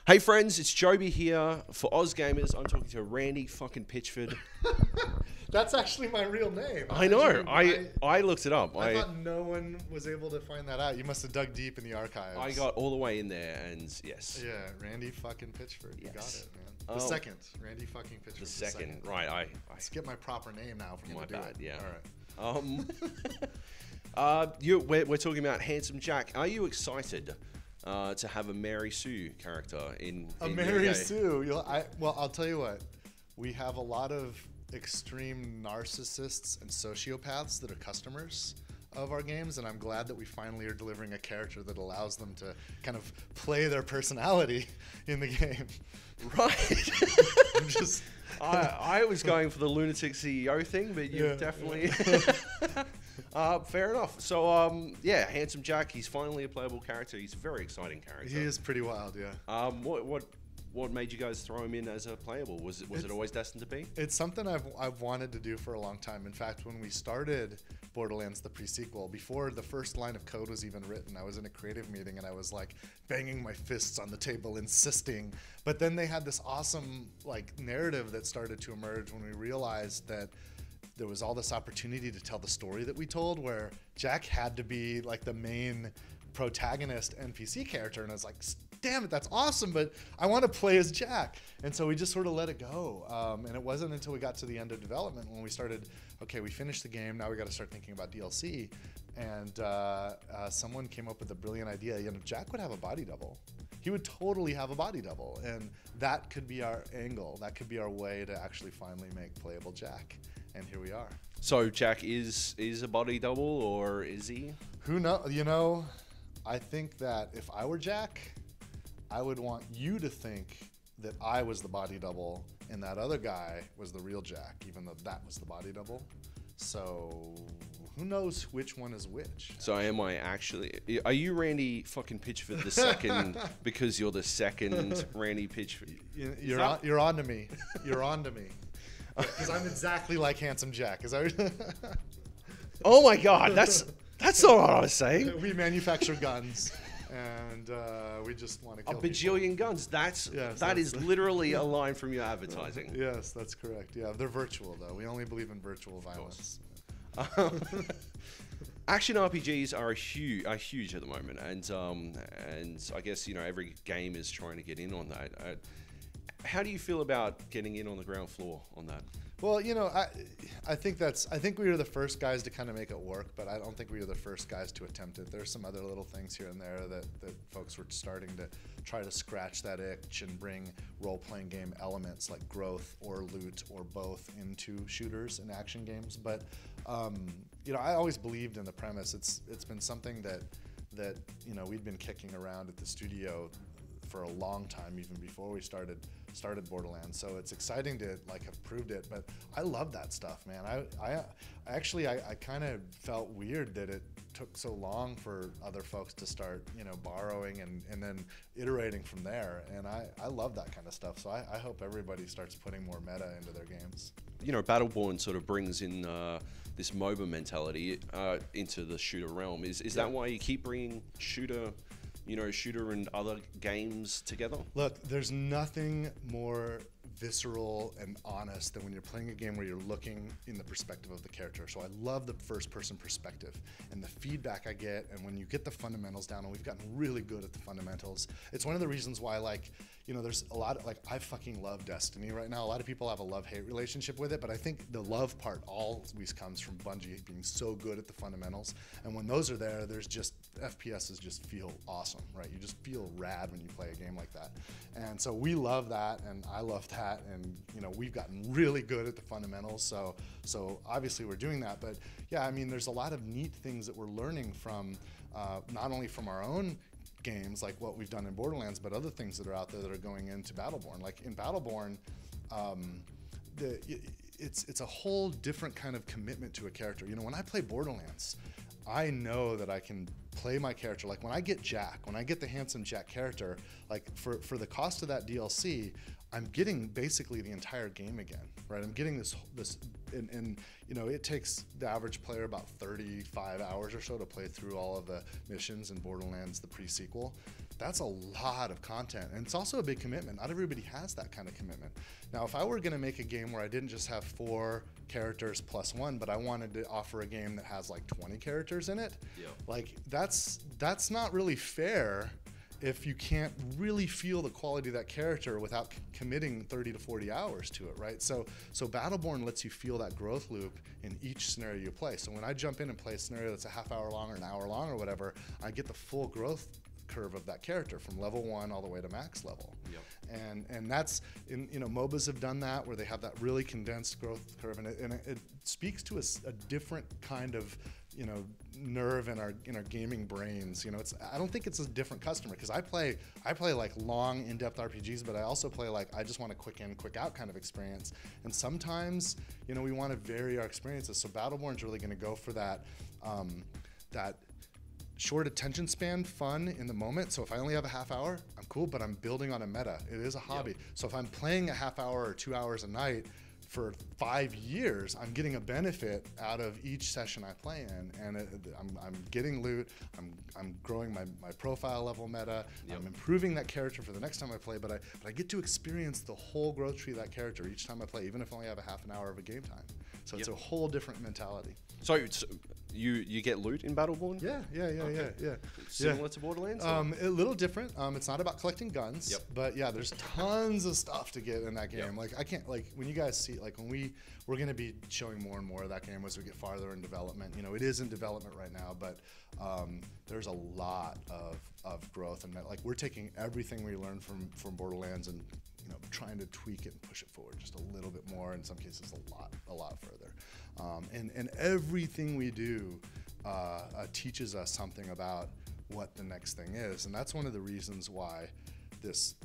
Hey friends, it's Joby here for AusGamers. I'm talking to Randy fucking Pitchford. That's actually my real name. I know. I looked it up. I thought no one was able to find that out. You must have dug deep in the archives. I got all the way in there, and yes. Yeah, Randy fucking Pitchford. You got it, man. The second, Randy fucking Pitchford. The second, right? I skip my proper name now from my bad. Yeah. All right. We're talking about Handsome Jack. Are you excited to have a Mary Sue character in Mary Sue? Well, I'll tell you what. We have a lot of extreme narcissists and sociopaths that are customers of our games, and I'm glad that we finally are delivering a character that allows them to kind of play their personality in the game. Right. I was going for the lunatic CEO thing, but you've definitely... fair enough. So, yeah, Handsome Jack, he's finally a playable character. He's a very exciting character. He is pretty wild, yeah. What made you guys throw him in as a playable? Was it always destined to be? It's something I've wanted to do for a long time. In fact, when we started Borderlands, the pre-sequel, before the first line of code was even written, I was in a creative meeting and I was like banging my fists on the table, insisting. But then they had this awesome like narrative that started to emerge when we realized that there was all this opportunity to tell the story that we told, where Jack had to be like the main protagonist NPC character, and I was like, damn it, that's awesome, but I want to play as Jack. And so we just sort of let it go. And it wasn't until we got to the end of development when we started, okay, we finished the game, now we got to start thinking about DLC. And someone came up with a brilliant idea. You know, Jack would have a body double. He would totally have a body double. And that could be our angle. That could be our way to actually finally make playable Jack. And here we are. So Jack is a body double, or is he? Who knows? You know, I think that if I were Jack, I would want you to think that I was the body double and that other guy was the real Jack, even though that was the body double. So who knows which one is which? So am I actually? Are you Randy fucking Pitchford the second because you're the second Randy Pitchford? You're on to me. You're on to me. Because I'm exactly like Handsome Jack. Is that? Oh my God, that's not what I was saying. We manufacture guns. And we just want to kill a bajillion guns. That is literally a line from your advertising. Yes, that's correct. Yeah, they're virtual though. We only believe in virtual violence. Action RPGs are huge at the moment, and I guess every game is trying to get in on that. How do you feel about getting in on the ground floor on that? Well, I think we were the first guys to kind of make it work, but I don't think we were the first guys to attempt it. There's some other little things here and there that folks were starting to try to scratch that itch and bring role-playing game elements like growth or loot or both into shooters and action games. But I always believed in the premise. It's been something that we'd been kicking around at the studio for a long time, even before we started Borderlands. So it's exciting to have proved it, but I love that stuff, man. I kind of felt weird that it took so long for other folks to start borrowing and then iterating from there, and I love that kind of stuff. So I hope everybody starts putting more meta into their games. Battleborn sort of brings in this MOBA mentality into the shooter realm. Is that why you keep bringing shooter and other games together? Look, there's nothing more visceral and honest than when you're playing a game where you're looking in the perspective of the character. So I love the first-person perspective and the feedback I get, and when you get the fundamentals down, and we've gotten really good at the fundamentals. It's one of the reasons why, there's a lot of, I fucking love Destiny right now. A lot of people have a love-hate relationship with it, but I think the love part always comes from Bungie being so good at the fundamentals. And when those are there, there's just, FPSs just feel awesome, right? You just feel rad when you play a game like that. And so we love that, and I love that. And we've gotten really good at the fundamentals, so obviously we're doing that. But yeah, I mean, there's a lot of neat things that we're learning from not only from our own games, like what we've done in Borderlands, but other things that are out there that are going into Battleborn. Like in Battleborn, it's a whole different kind of commitment to a character. When I play Borderlands, I know that I can play my character. Like when I get Jack, when I get the Handsome Jack character, like for the cost of that DLC, I'm getting basically the entire game again, right? I'm getting this and you know, it takes the average player about 35 hours or so to play through all of the missions in Borderlands, the pre-sequel. That's a lot of content, and it's also a big commitment. Not everybody has that kind of commitment. Now, if I were gonna make a game where I didn't just have 4 characters plus 1, but I wanted to offer a game that has like 20 characters in it, like that's not really fair if you can't really feel the quality of that character without committing 30 to 40 hours to it, right? So Battleborn lets you feel that growth loop in each scenario you play. So when I jump in and play a scenario that's a half hour long or an hour long or whatever, I get the full growth curve of that character from level 1 all the way to max level. And that's, you know, MOBAs have done that where they have that really condensed growth curve, and it speaks to a different kind of, you know, nerve in our gaming brains. You know, I don't think it's a different customer, because I play like long, in-depth RPGs, but I also play like, I just want a quick in, quick out kind of experience. And sometimes, you know, we want to vary our experiences. So Battleborn's really going to go for that that short attention span fun in the moment. So if I only have a half hour, I'm cool, but I'm building on a meta. It is a hobby. So if I'm playing a half hour or 2 hours a night for 5 years, I'm getting a benefit out of each session I play in, and I'm getting loot, I'm growing my profile level meta, I'm improving that character for the next time I play, but I get to experience the whole growth tree of that character each time I play, even if I only have a half an hour of a game time. So it's a whole different mentality. So you get loot in Battleborn? Yeah. Similar to Borderlands? A little different. It's not about collecting guns, but yeah, there's tons of stuff to get in that game. Like I can't, like when you guys see, like when we're going to be showing more and more of that game as we get farther in development. You know, it is in development right now, but there's a lot of growth, and like we're taking everything we learned from Borderlands and, you know, trying to tweak it and push it forward just a little bit more. In some cases, a lot further. And everything we do teaches us something about what the next thing is, and that's one of the reasons why this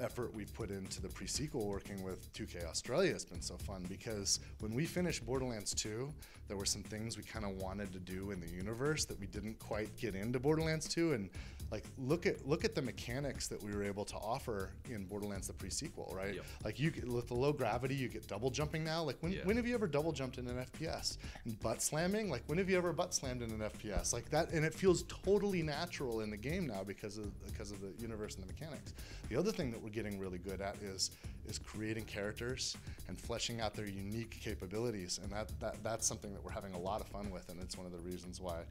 effort we've put into the pre-sequel working with 2K Australia has been so fun, because when we finished Borderlands 2, there were some things we kind of wanted to do in the universe that we didn't quite get into Borderlands 2, and like look at the mechanics that we were able to offer in Borderlands the pre-sequel, right? Like you get, with the low gravity, you get double jumping now. Like when have you ever double jumped in an FPS? And butt slamming, like when have you ever butt slammed in an FPS? Like that, and it feels totally natural in the game now because of the universe and the mechanics. The other thing that we're getting really good at is creating characters and fleshing out their unique capabilities, and that's something that we're having a lot of fun with, and it's one of the reasons why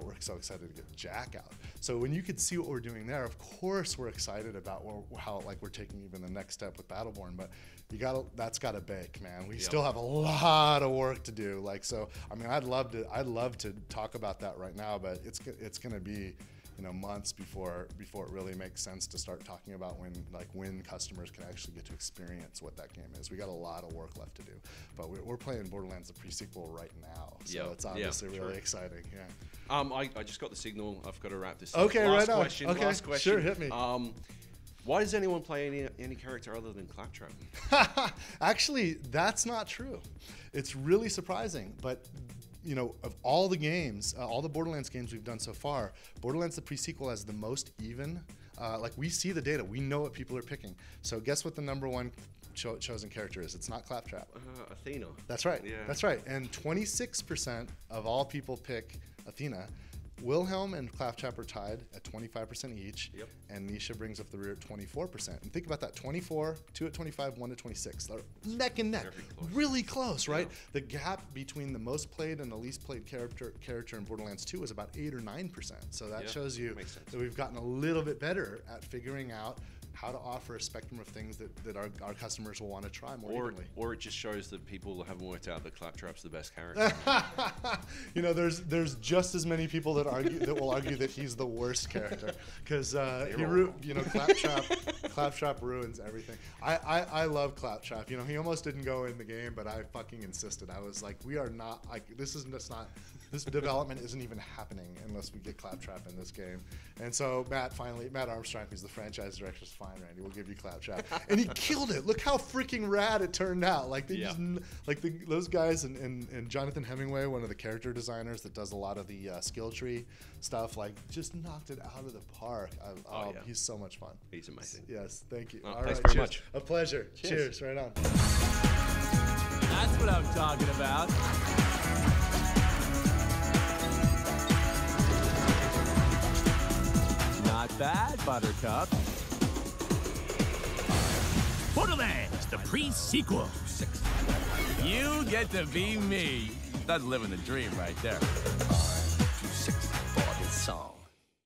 we're so excited to get Jack out. So when you could see what we're doing there, of course we're excited about how like we're taking even the next step with Battleborn, but that's gotta bake, man. We still have a lot of work to do. Like, so I mean, I'd love to talk about that right now, but it's gonna be, you know, months before it really makes sense to start talking about when customers can actually get to experience what that game is. We got a lot of work left to do, but we're playing Borderlands the pre-sequel right now, so it's obviously really exciting. I just got the signal. I've got to wrap this up. Okay, last right question, on. Okay, last question. sure, hit me. Why does anyone play any character other than Claptrap? Actually, that's not true. It's really surprising, but you know, of all the games, all the Borderlands games we've done so far, Borderlands the pre-sequel has the most even. Like we see the data, we know what people are picking. So guess what the #1 chosen character is? It's not Claptrap. Athena. That's right. Yeah. That's right. And 26% of all people pick Athena. Wilhelm and Claptrap are tied at 25% each, and Nisha brings up the rear at 24%. And think about that: 24, 2 at 25, 1 at 26. They're neck and neck, really close, right? The gap between the most played and the least played character in Borderlands 2 is about 8 or 9%. So that shows you that we've gotten a little bit better at figuring out how to offer a spectrum of things that our customers will want to try more evenly. Or it just shows that people haven't worked out that Claptrap's the best character. You know, there's just as many people that will argue that he's the worst character, because Claptrap ruins everything. I love Claptrap. You know, he almost didn't go in the game, but I fucking insisted. I was like, we are not, like, this development isn't even happening unless we get Claptrap in this game. And so Matt Armstrong, who's the franchise director, is fine, Randy, we'll give you Claptrap. And he killed it. Look how freaking rad it turned out. Like they just, like those guys and Jonathan Hemingway, one of the character designers that does a lot of the skill tree stuff, like just knocked it out of the park. He's so much fun. He's amazing. Yes, thank you. Thanks very much. A pleasure. Cheers. Right on. That's what I'm talking about. Not bad, Buttercup. Borderlands, the pre-sequel. You get to be me. That's living the dream right there. 5, 2, 6 for this song.